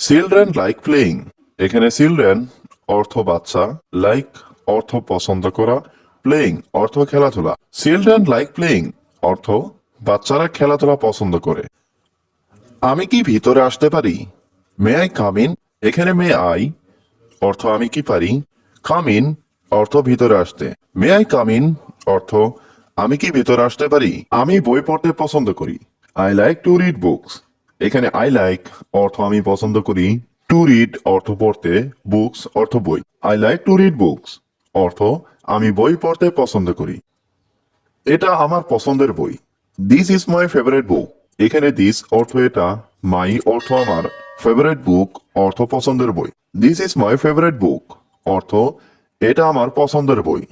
Children like playing. এখানে children অর্থ বাচ্চা, লাইক অর্থ পছন্দ করা, প্লেয়িং অর্থ খেলাধুলা। চিলড্রেন লাইক প্লেয়িং অর্থ বাচ্চারা খেলাধুলা পছন্দ করে। আমি কি ভিতরে আসতে পারি? May I come in. এখানে মে আই অর্থ আমি কি পারি, কাম ইন অর্থ ভিতরে আসতে। মে আই কাম ইন অর্থ আমি কি ভিতরে আসতে পারি। আমি বই পড়তে পছন্দ করি। I like to read books. এখানে আই লাইক অর্থ আমি পছন্দ করি, টু রিড অর্থ পড়তে, বুকস অর্থ বই। I like to read books অর্থ আমি বই পড়তে পছন্দ করি। এটা আমার পছন্দের বই। দিস ইজ মাই ফেভারিট বুক। এখানে দিস অর্থ এটা, মাই অর্থ আমার, ফেভারিট বুক অর্থ পছন্দের বই। দিস ইজ মাই ফেভারিট বুক অর্থ এটা আমার পছন্দের বই।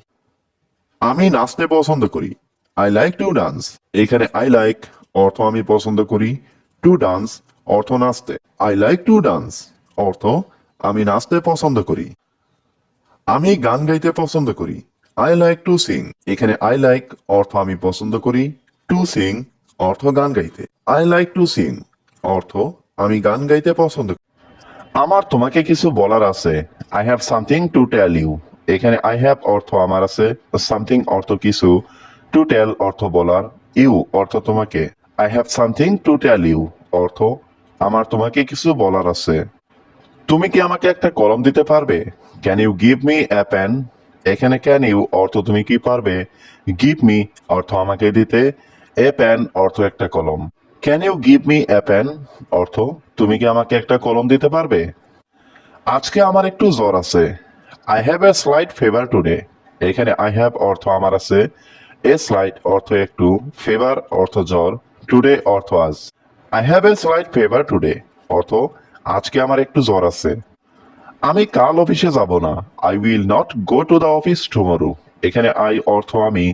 আমি নাচতে পছন্দ করি। I like to dance. এখানে আই লাইক অর্থ আমি পছন্দ করি, টু ডান্স অর্থ নাচতে। আই লাইক টু ডান্স অর্থ আমি নাচতে পছন্দ করি। আমি গান গাইতে পছন্দ করি। I like to Singh. এখানে আই লাইক অর্থ আমি পছন্দ করি, টু সিং অর্থ গান গাইতে। আই লাইক টু সিং অর্থ আমি গান গাইতে পছন্দ করি। আমার তোমাকে কিছু বলার আছে। I have something to tell you. এখানে আই হ্যাভ অর্থ আমার আছে, সামথিং অর্থ কিছু, টু টেল অর্থ বলার, ইউ অর্থ তোমাকে। I have something to tell you অর্থ আমার তোমাকে কিছু বলার আছে। তুমি কি আমাকে একটা কলম দিতে পারবে? Can you give me a pen. এখানে ক্যান ইউ অর্থ তুমি কি পারবে, গিভ মি অর্থ আমাকে দিতে, এ পেন অর্থ একটা কলম। Can you give me a pen অর্থ তুমি কি আমাকে একটা কলম দিতে পারবে? আজকে আমার একটু জ্বর আছে। I have a slight fever today. এখানে আই হ্যাভ অর্থ আমার আছে, এ স্লাইট অর্থ একটু, ফিভার অর্থ জ্বর, টুডে অর্থ আজ। I have a slight fever today অর্থ আজকে আমার একটু জ্বর আছে। আমি কাল অফিসে যাব না। I will not go to the office tomorrow. এখানে আই অর্থ আমি,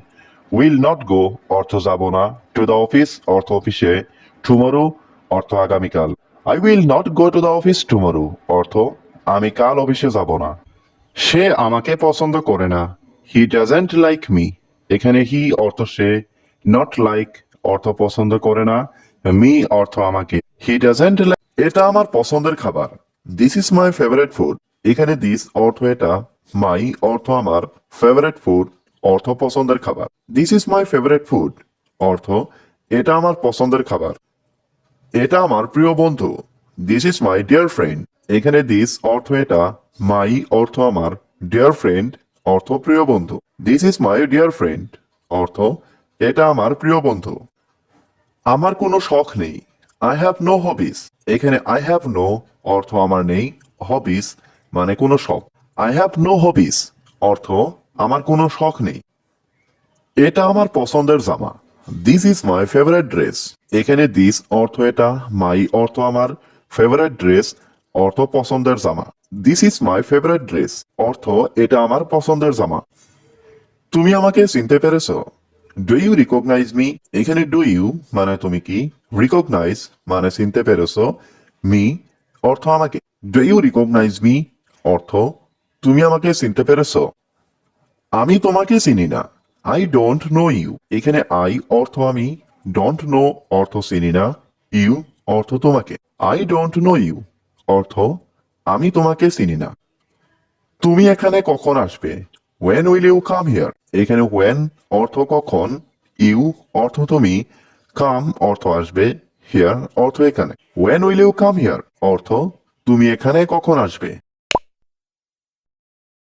উইল নট গো অর্থ যাব না, টু দ্য অফিস অর্থ অফিসে, টুমরো অর্থ আগামীকাল। I will not go to the office tomorrow অর্থ আমি কাল অফিসে যাব না। সে আমাকে পছন্দ করে না। He doesn't like me. এখানে হি অর্থ সে, নট লাইক অর্থ পছন্দ করে না, মি অর্থ আমাকে। He doesn't like. এটা আমার পছন্দের খাবার। This is my favourite food. এখানে দিস অর্থ এটা, মাই অর্থ আমার, ফেভারিট ফুড অর্থ পছন্দের খাবার। This is my favourite food অর্থ এটা আমার পছন্দের খাবার। এটা আমার প্রিয় বন্ধু। This is my dear friend. এখানে দিস অর্থ এটা, মাই অর্থ আমার, ডিয়ার ফ্রেন্ড অর্থ প্রিয় বন্ধু। This is my dear friend অর্থ এটা আমার প্রিয় বন্ধু। আমার কোনো শখ নেই। আই হ্যাভ নো হবিস। এখানে আই হ্যাভ নো অর্থ আমার নেই, হবিস মানে কোনো শখ। আই হ্যাভ নো হবিস অর্থ আমার কোনো শখ নেই। এটা আমার পছন্দের জামা। This is my favourite dress. এখানে দিস অর্থ এটা, মাই অর্থ আমার, ফেভারিট ড্রেস অর্থ পছন্দের জামা। This is my favourite dress অর্থ এটা আমার পছন্দের জামা। তুমি আমাকে চিনতে পেরেছো? Do you recognise me. এখানে ডু ইউ মানে তুমি কি, রিকগনাইজ মানে চিনতে পেরেছো, মি অর্থ আমাকে। ডু ইউ রিকগনাইজ মি অর্থ তুমি আমাকে চিনতে পেরেছো। আমি তোমাকে চিনি না। I don't know you. এখানে আই অর্থ আমি, ডোন্ট নো অর্থ চিনি না, ইউ অর্থ তোমাকে। আই ডোন্ট নো ইউ অর্থ আমি তোমাকে চিনি না। তুমি এখানে কখন আসবে? When will you come here? এখানে when অর্থ কখন, ইউ অর্থ তুমি, come অর্থ আসবে, here অর্থ এখানে। When will you come here অর্থ তুমি এখানে কখন আসবে?